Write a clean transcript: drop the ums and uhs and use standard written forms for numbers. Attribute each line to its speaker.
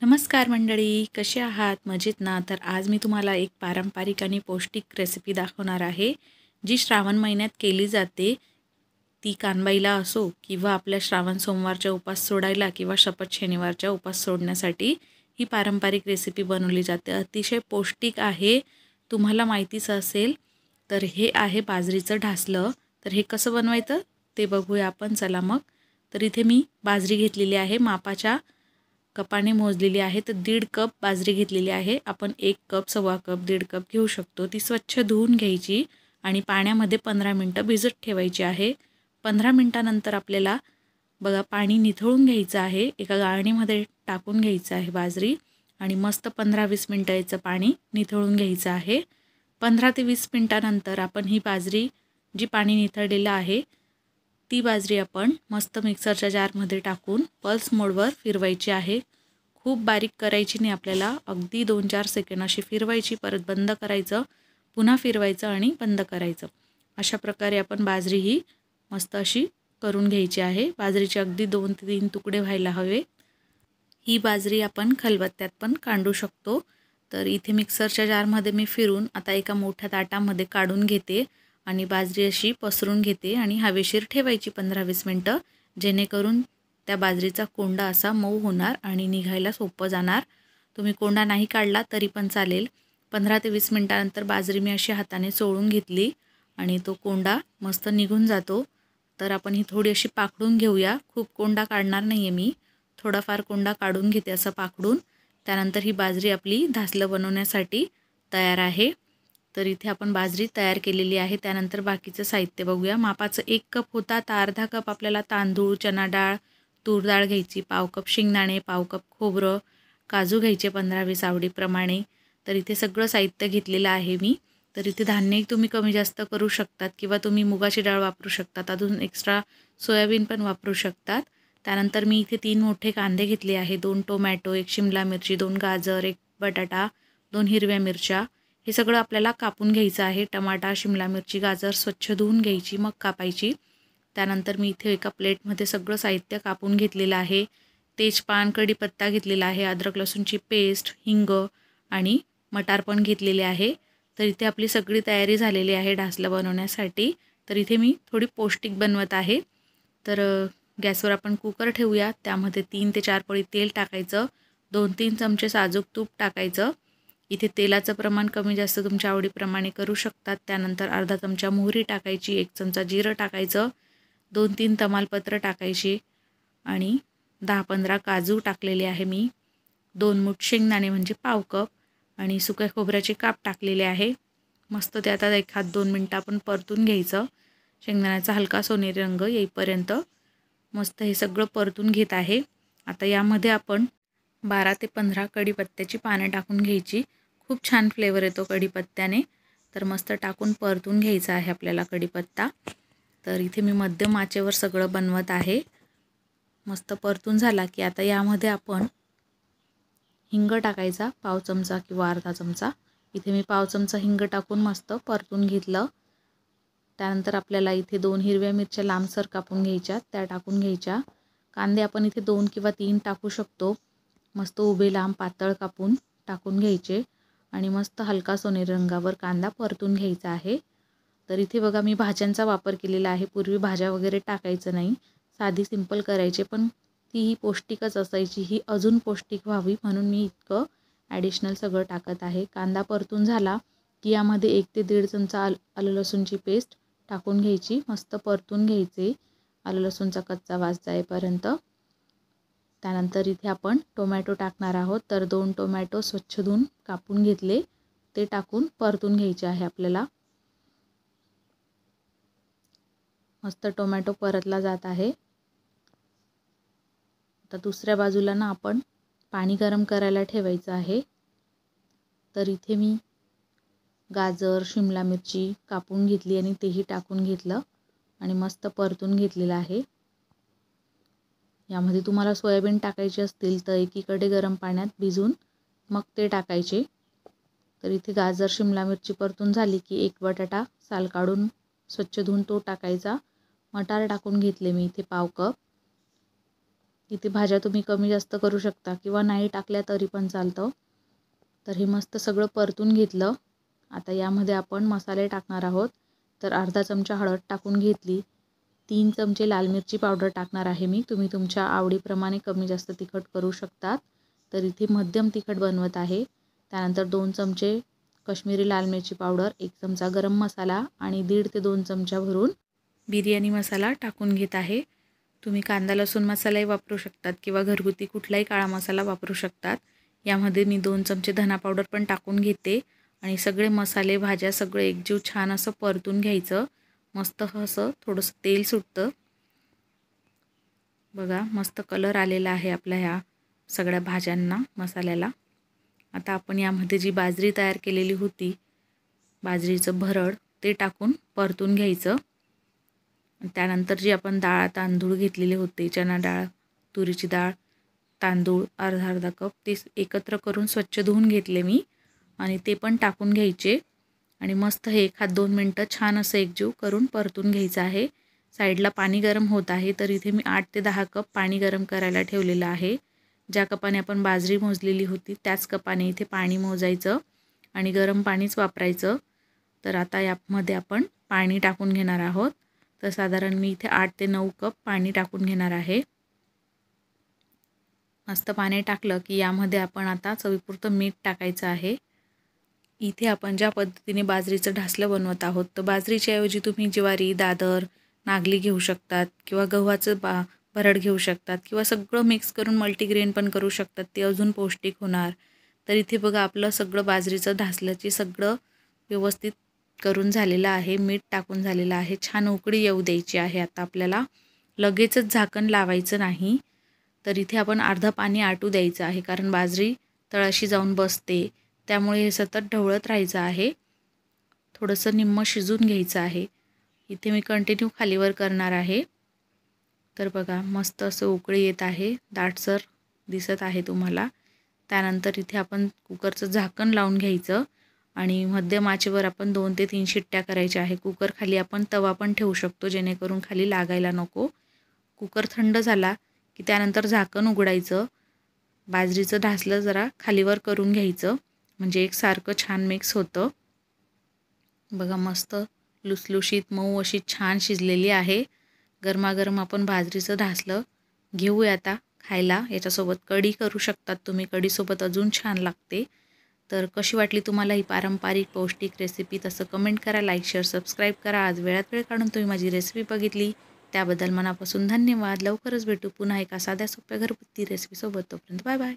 Speaker 1: नमस्कार मंडळी, कसे आहात? मजेत ना? तर आज मी तुम्हाला एक पारंपरिक आणि पौष्टिक रेसिपी दाखवणार आहे, जी श्रावण महिन्यात केली जाते. ती कानबाईला असो किंवा आपल्या श्रावण सोमवारच्या उपास सोडायला किंवा शपथ शनिवारच्या उपास सोडण्यासाठी ही पारंपरिक रेसिपी बनवली जाते. अतिशय पौष्टिक आहे. तुम्हाला माहितीच असेल, तर हे आहे बाजरीचं ढासलं. तर हे कसं बनवायचं ते बघूया आपण. चला मग. तर इथे मी बाजरी घेतलेली आहे, मापाच्या कपाने मोजलेली आहे. तर 1.5 कप बाजरी घेतलेली आहे. आपण 1 कप, सव्वा कप, 1.5 कप घेऊ शकतो. ती स्वच्छ धुवून घ्यायची आणि पाण्यामध्ये 15 मिनटं भिजत ठेवायची आहे. 15 मिनटानंतर आपल्याला बघा पाणी निथळून घ्यायचं आहे. एका गाळणीमध्ये टाकून घ्यायचं आहे बाजरी आणि मस्त 15-20 मिनटं याचं पाणी निथळून घ्यायचं आहे. 15 ते 20 मिनटानंतर आपण ही बाजरी, जी पाणी निथळलेलं आहे, ती बाजरी आपण मस्त मिक्सरच्या जारमध्ये टाकून पल्स मोडवर फिरवायची आहे. खूप बारीक करायची नाही आपल्याला, अगदी 2-4 सेकंड अशी फिरवायची, परत बंद करायचं, पुन्हा फिरवायचं आणि बंद करायचं. अशा प्रकारे आपण बाजरी ही मस्त अशी करून घ्यायची आहे. बाजरीचे अगदी 2 ते 3 तुकडे व्हायला हवे. ही बाजरी आपण खलबत्त्यात पण काढू शकतो. तर इथे मिक्सरच्या जारमध्ये मी फिरून आता एका मोठ्या ताटामध्ये काढून घेते आणि बाजरी अशी पसरून घेते आणि हवेशीर ठेवायची 15-20 मिनटं, जेणेकरून त्या बाजरीचा कोंडा असा मऊ होणार आणि निघायला सोपं जाणार. तुम्ही कोंडा नाही काढला तरी पण चालेल. 15 ते 20 मिनटानंतर बाजरी मी अशी हाताने चोळून घेतली आणि तो कोंडा मस्त निघून जातो. तर आपण ही थोडी अशी पाकडून घेऊया. खूप कोंडा काढणार नाही आहे मी, थोडाफार कोंडा काढून घेते असं पाकडून. त्यानंतर ही बाजरी आपली ढासलं बनवण्यासाठी तयार आहे. तर इथे आपण बाजरी तयार केलेली आहे. त्यानंतर बाकीचं साहित्य बघूया. मापाचं 1 कप होता, तर अर्धा कप आपल्याला तांदूळ, चना डाळ, तूर डाळ घ्यायची, पाव कप शेंगदाणे, पाव कप खोबरं, काजू घ्यायचे 15-20 आवडीप्रमाणे. तर इथे सगळं साहित्य घेतलेलं आहे मी. तर इथे धान्यही तुम्ही कमी जास्त करू शकतात किंवा तुम्ही मुगाची डाळ वापरू शकतात, अजून एक्स्ट्रा सोयाबीन पण वापरू शकतात. त्यानंतर मी इथे 3 मोठे कांदे घेतले आहे, 2 टोमॅटो, 1 शिमला मिरची, 2 गाजर, 1 बटाटा, 2 हिरव्या मिरच्या. हे सगळं आपल्याला कापून घ्यायचं आहे. टमाटा, शिमला मिरची, गाजर स्वच्छ धुवून घ्यायची, मग कापायची. त्यानंतर मी इथे एका प्लेटमध्ये सगळं साहित्य कापून घेतलेलं आहे. तेजपान, कढीपत्ता घेतलेला आहे, अद्रक लसूणची पेस्ट, हिंग आणि मटार पण घेतलेले आहे. तर इथे आपली सगळी तयारी झालेली आहे ढासलं बनवण्यासाठी. तर इथे मी थोडी पौष्टिक बनवत आहे. तर गॅसवर आपण कुकर ठेवूया. त्यामध्ये 3 ते 4 पळी तेल टाकायचं, 2-3 चमचे साजूक तूप टाकायचं. इथे तेलाचं प्रमाण कमी जास्त तुमच्या आवडीप्रमाणे करू शकतात. त्यानंतर अर्धा चमचा मोहरी टाकायची, 1 चमचा जिरं टाकायचं, 2-3 तमालपत्र टाकायची आणि 10-15 काजू टाकलेले आहे मी, 2 मूठ शेंगदाणे म्हणजे पाव कप आणि सुक्या खोबऱ्याचे काप टाकलेले आहे. मस्त ते आता 1-2 मिनटं आपण परतून घ्यायचं. शेंगदाण्याचा हलका सोनेरी रंग येईपर्यंत मस्त हे सगळं परतून घेत आहे. आता यामध्ये आपण 12 ते 15 कढीपत्त्याची पानं टाकून घ्यायची. खूप छान फ्लेवर येतो कढीपत्त्याने. तर मस्त टाकून परतून घ्यायचा आहे आपल्याला कढीपत्ता. तर इथे मी मध्यम आचेवर सगळं बनवत आहे. मस्त परतून झाला की आता यामध्ये आपण हिंग टाकायचा, पाव चमचा किंवा अर्धा चमचा. इथे मी पाव चमचा हिंग टाकून मस्त परतून घेतलं. त्यानंतर आपल्याला इथे 2 हिरव्या मिरच्या लांबसर कापून घ्यायच्या, त्या टाकून घ्यायच्या. कांदे आपण इथे 2 किंवा 3 टाकू शकतो. मस्त उभे लांब पातळ कापून टाकून घ्यायचे आणि मस्त हलका सोनेरी रंगावर कांदा परतून घ्यायचा आहे. तर इथे बघा मी भाज्यांचा वापर केलेला आहे. पूर्वी भाज्या वगैरे टाकायचं नाही, साधी सिंपल करायचे, पण तीही पौष्टिकच असायची. ही अजून पौष्टिक व्हावी म्हणून मी इतकं ॲडिशनल सगळं टाकत आहे. कांदा परतून झाला की यामध्ये 1 ते 1.5 चमचा आलं लसूणची पेस्ट टाकून घ्यायची, मस्त परतून घ्यायचे आलं लसूणचा कच्चा वास जाईपर्यंत. त्यानंतर इथे आपण टोमॅटो टाकणार आहोत. तर 2 टोमॅटो स्वच्छ धुवून कापून घेतले, ते टाकून परतून घ्यायचे आहे आपल्याला. मस्त टोमॅटो परतला जात आहे. आता दुसऱ्या बाजूला ना आपण पाणी गरम करायला ठेवायचं आहे. तर इथे मी गाजर, शिमला मिरची कापून घेतली आणि तेही टाकून घेतलं आणि मस्त परतून घेतलेलं आहे. यामध्ये तुम्हाला सोयाबीन टाकायचे असतील तर एकीकडे गरम पाण्यात भिजून मग ते टाकायचे. तर इथे गाजर, शिमला मिरची परतून झाली की 1 बटाटा साल काढून स्वच्छ धुवून तो टाकायचा. मटार टाकून घेतले मी इथे पाव कप. इथे भाज्या तुम्ही कमी जास्त करू शकता किंवा नाही टाकल्या तरी पण चालतं. तर हे मस्त सगळं परतून घेतलं. आता यामध्ये आपण मसाले टाकणार आहोत. तर अर्धा चमचा हळद टाकून घेतली. 3 चमचे लाल मिरची पावडर टाकणार आहे मी. तुम्ही तुमच्या आवडीप्रमाणे कमी जास्त तिखट करू शकतात. तर इथे मध्यम तिखट बनवत आहे. त्यानंतर 2 चमचे काश्मीरी लाल मिरची पावडर, 1 चमचा गरम मसाला आणि 1.5 ते 2 चमचा भरून बिर्याणी मसाला टाकून घेत आहे. तुम्ही कांदा लसूण मसालाही वापरू शकतात किंवा घरगुती कुठलाही काळा मसाला वापरू शकतात. यामध्ये मी 2 चमचे धना पावडर पण टाकून घेते आणि सगळे मसाले भाज्या सगळं एकजीव छान असं परतून घ्यायचं. मस्त असं थोडंसं तेल सुटतं. बघा मस्त कलर आलेला आहे आपल्या ह्या सगळ्या भाज्यांना मसाल्याला. आता आपण यामध्ये जी बाजरी तयार केलेली होती, बाजरीचं भरड, ते टाकून परतून घ्यायचं. त्यानंतर जी आपण डाळ तांदूळ घेतलेले होते, चणा डाळ, तुरीची डाळ, तांदूळ अर्धा कप, ते एकत्र करून स्वच्छ धुवून घेतले मी आणि ते पण टाकून घ्यायचे आणि मस्त हे 1-2 मिनटं छान असं एकजीव करून परतून घ्यायचं आहे. साईडला पाणी गरम होत आहे. तर इथे मी 8 ते 10 कप पाणी गरम करायला ठेवलेलं आहे. ज्या कपाने आपण बाजरी मोजलेली होती त्याच कपाने इथे पाणी मोजायचं आणि गरम पाणीच वापरायचं. तर आता यामध्ये आपण पाणी टाकून घेणार आहोत. तर साधारण मी इथे 8 ते 9 कप पाणी टाकून घेणार आहे. मस्त पाणी टाकलं की यामध्ये आपण आता चवीपुरतं मीठ टाकायचं आहे. इथे आपण ज्या पद्धतीने बाजरीचं ढासलं बनवत आहोत, तर बाजरीच्या ऐवजी तुम्ही ज्वारी, दादर, नागली घेऊ शकतात किंवा गव्हाचं भरड घेऊ शकतात किंवा सगळं मिक्स करून मल्टीग्रेन पण करू शकतात. ते अजून पौष्टिक होणार. तर इथे बघा आपलं सगळं बाजरीचं ढासल्याची सगळं व्यवस्थित करून झालेलं आहे. मीठ टाकून झालेलं आहे. छान उकळी येऊ द्यायची आहे. आता आपल्याला लगेचच झाकण लावायचं नाही. तर इथे आपण अर्धं पाणी आटू द्यायचं आहे, कारण बाजरी तळाशी जाऊन बसते. त्यामुळे हे सतत ढवळत राहायचं आहे. थोडंसं निम्मं शिजून घ्यायचं आहे. इथे मी कंटिन्यू खालीवर करणार आहे. तर बघा मस्त असं उकळी येत आहे. दाटसर दिसत आहे तुम्हाला. त्यानंतर इथे आपण कुकरचं झाकण लावून घ्यायचं आणि मध्यम आचेवर आपण 2 ते 3 शिट्ट्या करायच्या आहे. कुकर खाली आपण तवा पण ठेवू शकतो, जेणेकरून खाली लागायला नको. कुकर थंड झाला की त्यानंतर झाकण उघडायचं. बाजरीचं ढासलं जरा खालीवर करून घ्यायचं, म्हणजे एकसारखं छान मिक्स होतं. बघा मस्त लुसलुशीत मऊ अशी छान शिजलेली आहे. गरमागरम आपण बाजरीचं ढासलं घेऊया आता खायला. याच्यासोबत कढी करू शकतात तुम्ही. कढीसोबत अजून छान लागते. तर कशी वाटली तुम्हाला ही पारंपरिक पौष्टिक रेसिपी, तसं कमेंट करा, लाईक, शेअर, सबस्क्राईब करा. आज वेळात वेळ काढून तुम्ही माझी रेसिपी बघितली त्याबद्दल मनापासून धन्यवाद. लवकरच भेटू पुन्हा एका साध्या सोप्या घरगुती रेसिपीसोबत. तोपर्यंत बाय बाय.